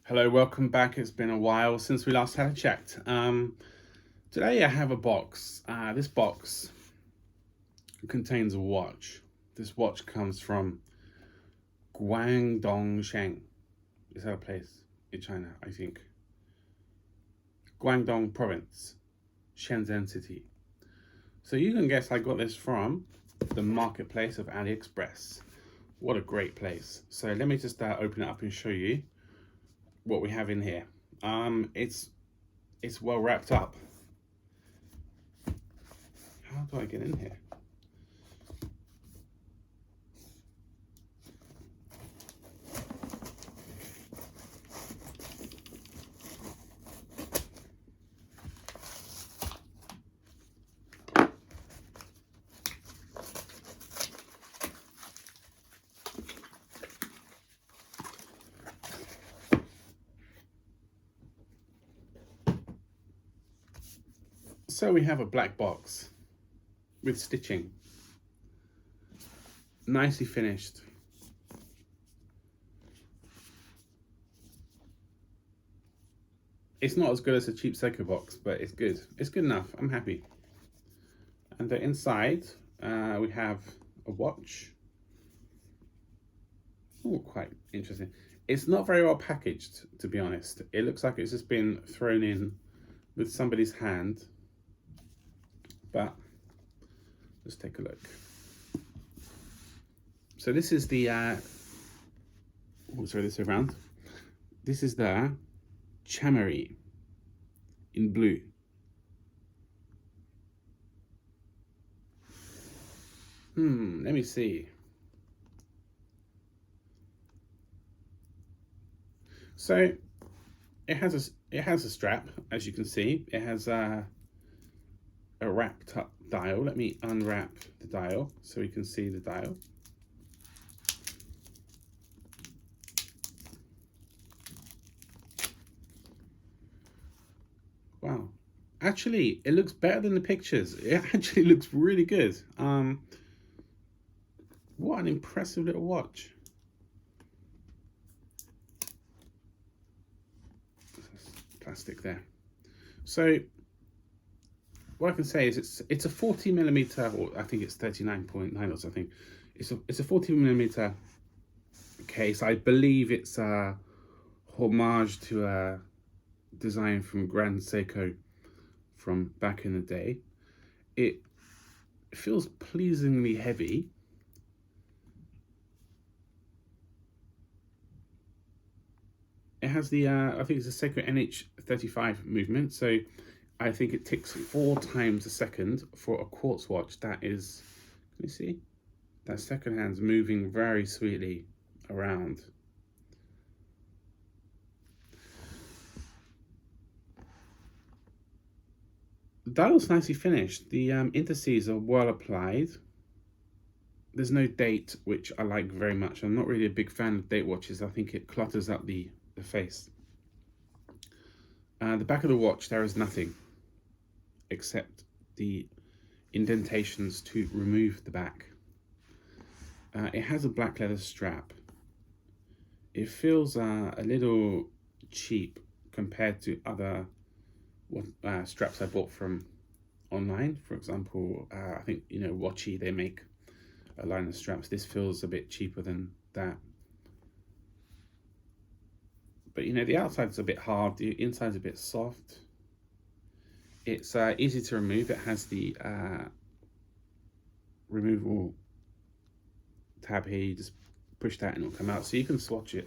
Hello, welcome back. It's been a while since we last had a chat. Today I have a box. This box contains a watch. This watch comes from Guangdong. Is that a place in China, I think? Guangdong province, Shenzhen city. So you can guess I got this from the marketplace of AliExpress. What a great place. So let me just open it up and show you what we have in here. It's well wrapped up. How do I get in here? So we have a black box with stitching, nicely finished. It's not as good as a cheap Seiko box, but it's good. It's good enough. I'm happy. And inside we have a watch. Oh, quite interesting. It's not very well packaged, to be honest. It looks like it's just been thrown in with somebody's hand. But let's take a look. So this is the this around. This is the Chameri in blue. Let me see. So it has a strap, as you can see. It has a wrapped up dial. Let me unwrap the dial so we can see the dial. Wow, actually it looks better than the pictures. It actually looks really good. What an impressive little watch. Plastic there. So what I can say is it's a 40mm, or I think it's 39.9 or something. It's a 40mm case. I believe it's a homage to a design from Grand Seiko from back in the day. It feels pleasingly heavy. It has the I think it's a Seiko NH35 movement, so I think it ticks 4 times a second for a quartz watch. That is, can you see? That second hand's moving very sweetly around. The dial's nicely finished. The indices are well applied. There's no date, which I like very much. I'm not really a big fan of date watches. I think it clutters up the face. The back of the watch, there is nothing except the indentations to remove the back. It has a black leather strap. It feels a little cheap compared to other straps I bought from online. For example, I think, you know, Watchy, they make a line of straps. This feels a bit cheaper than that. But you know, the outside's a bit hard, the inside's a bit soft. It's easy to remove. It has the removal tab here. You just push that and it'll come out. So you can swatch it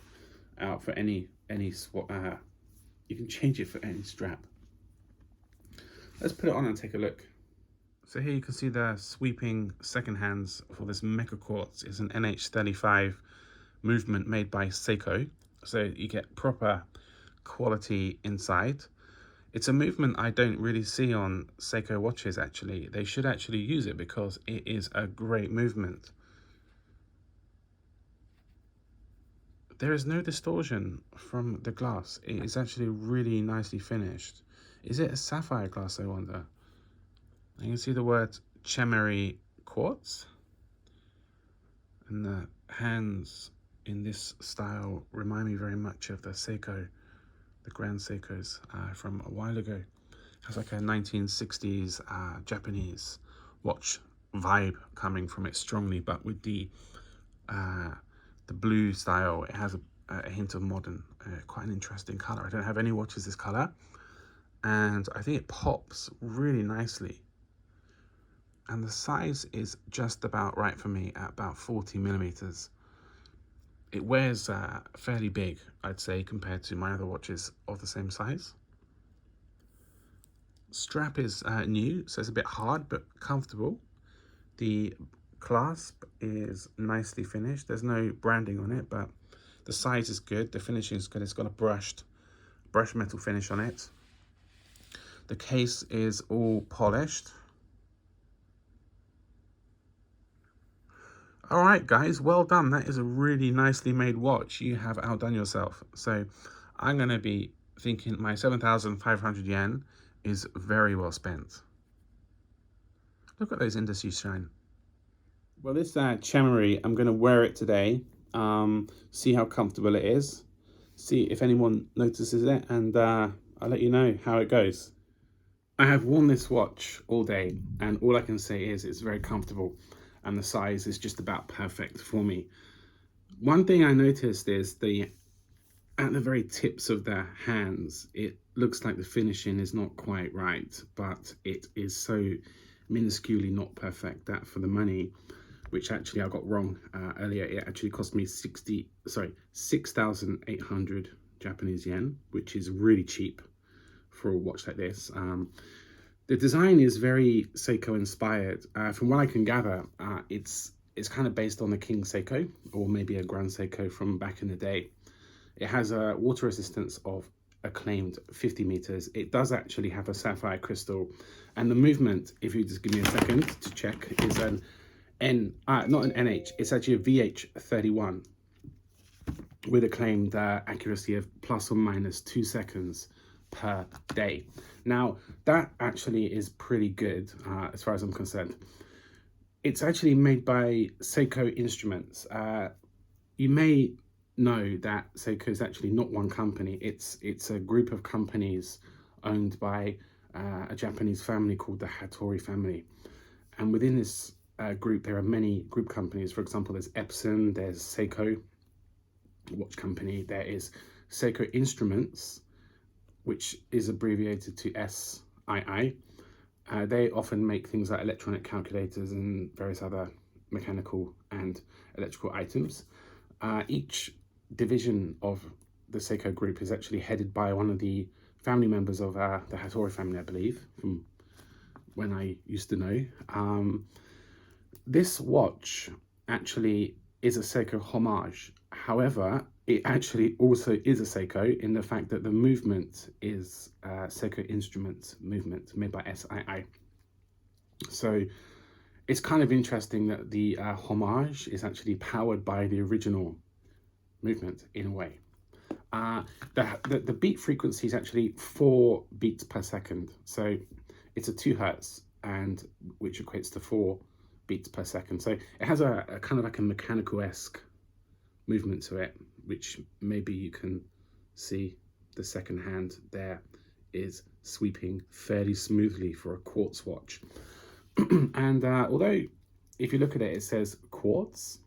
out for any swap. You can change it for any strap. Let's put it on and take a look. So here you can see the sweeping second hands for this mechaquartz. It's an NH35 movement made by Seiko. So you get proper quality inside. It's a movement I don't really see on Seiko watches, actually. They should actually use it because it is a great movement. There is no distortion from the glass. It is actually really nicely finished. Is it a sapphire glass, I wonder? You can see the word Chameri Quartz. And the hands in this style remind me very much of the Seiko the Grand Seikos from a while ago. It has like a 1960s Japanese watch vibe coming from it strongly, but with the blue style, it has a hint of modern. Quite an interesting color. I don't have any watches this color, and I think it pops really nicely. And the size is just about right for me at about 40 millimeters. It wears fairly big, I'd say, compared to my other watches of the same size. Strap is new, so it's a bit hard but comfortable. The clasp is nicely finished. There's no branding on it, but the size is good. The finishing is good. It's got a brushed metal finish on it. The case is all polished. All right, guys, well done. That is a really nicely made watch. You have outdone yourself. So I'm going to be thinking my 7,500 yen is very well spent. Look at those indices shine. Well, this Chameri, I'm going to wear it today, see how comfortable it is, see if anyone notices it, and I'll let you know how it goes. I have worn this watch all day, and all I can say is it's very comfortable, and the size is just about perfect for me. One thing I noticed is at the very tips of the hands, it looks like the finishing is not quite right, but it is so minusculely not perfect that for the money, which actually I got wrong earlier, it actually cost me 6,800 Japanese yen, which is really cheap for a watch like this. The design is very Seiko inspired. From what I can gather, it's kind of based on the King Seiko, or maybe a Grand Seiko from back in the day. It has a water resistance of acclaimed 50 meters. It does actually have a sapphire crystal, and the movement, if you just give me a second to check, is an not an NH, it's actually a VH31 with a claimed accuracy of plus or minus 2 seconds per day. Now, that actually is pretty good as far as I'm concerned. It's actually made by Seiko Instruments. You may know that Seiko is actually not one company. It's a group of companies owned by a Japanese family called the Hattori family. And within this group, there are many group companies. For example, there's Epson, there's Seiko watch company, there is Seiko Instruments, which is abbreviated to SII. They often make things like electronic calculators and various other mechanical and electrical items. Each division of the Seiko group is actually headed by one of the family members of the Hattori family, I believe, from when I used to know. This watch actually is a Seiko homage. However, it actually also is a Seiko in the fact that the movement is Seiko Instruments movement made by SII. So it's kind of interesting that the homage is actually powered by the original movement in a way. The beat frequency is actually 4 beats per second. So it's a 2 hertz, and which equates to 4 beats per second. So it has a kind of like a mechanical-esque movement to it, which maybe you can see the second hand there is sweeping fairly smoothly for a quartz watch. And although if you look at it, it says quartz,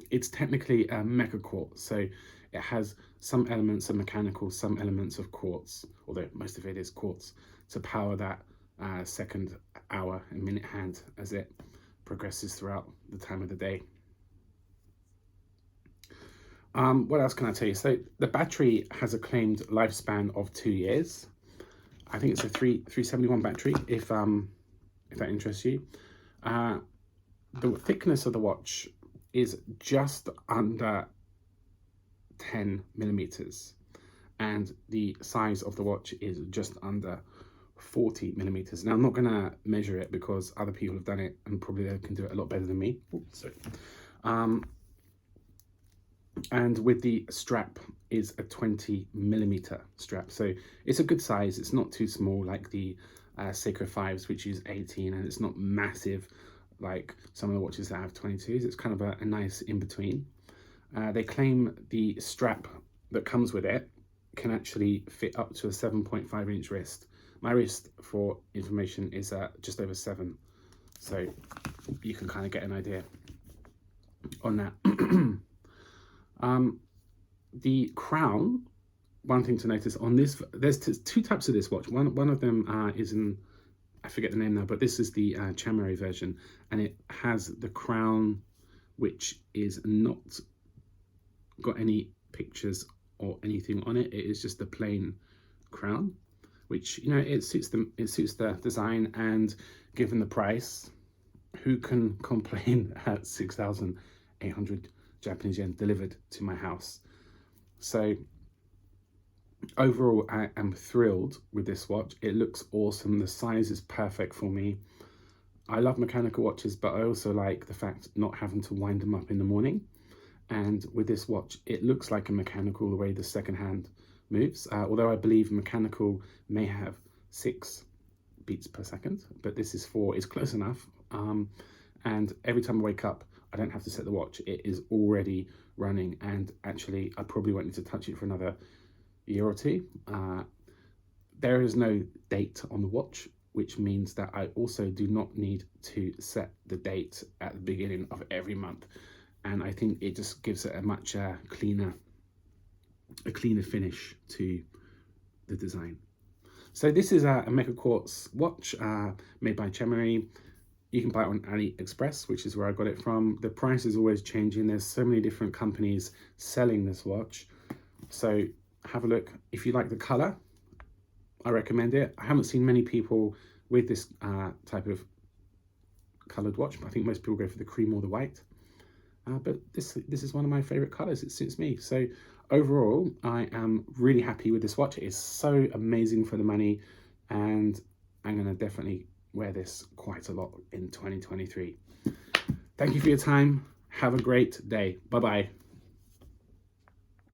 it's technically a mechaquartz. So it has some elements of mechanical, some elements of quartz, although most of it is quartz, to power that second hour and minute hand as it progresses throughout the time of the day. What else can I tell you? So the battery has a claimed lifespan of 2 years. I think it's a 371 battery, if that interests you. The thickness of the watch is just under 10 millimeters, and the size of the watch is just under 40 millimeters. Now, I'm not going to measure it because other people have done it and probably they can do it a lot better than me. And with the strap is a 20 millimeter strap, so it's a good size. It's not too small like the Seiko 5s, which use 18, and it's not massive like some of the watches that have 22s. It's kind of a nice in between. They claim the strap that comes with it can actually fit up to a 7.5-inch wrist. My wrist, for information, is just over 7. So you can kind of get an idea on that. The crown, one thing to notice on this, there's two types of this watch. One of them is in, I forget the name now, but this is the Chameri version, and it has the crown which is not got any pictures or anything on it. It is just a plain crown, which, you know, it suits the design, and given the price, who can complain at 6,800 Japanese yen delivered to my house? So overall, I am thrilled with this watch. It looks awesome. The size is perfect for me. I love mechanical watches, but I also like the fact not having to wind them up in the morning. And with this watch, it looks like a mechanical the way the second hand moves. Although I believe mechanical may have 6 beats per second, but this is 4. It's close enough. And every time I wake up, I don't have to set the watch. It is already running, and actually I probably won't need to touch it for another year or 2. There is no date on the watch, which means that I also do not need to set the date at the beginning of every month. And I think it just gives it a much cleaner finish to the design. So this is a mechaquartz watch made by Chameri. You can buy it on AliExpress, which is where I got it from. The price is always changing. There's so many different companies selling this watch. So have a look. If you like the color, I recommend it. I haven't seen many people with this type of colored watch. I think most people go for the cream or the white. But this is one of my favorite colors. It suits me. So overall, I am really happy with this watch. It is so amazing for the money, and I'm going to definitely wear this quite a lot in 2023. Thank you for your time. Have a great day. Bye-bye.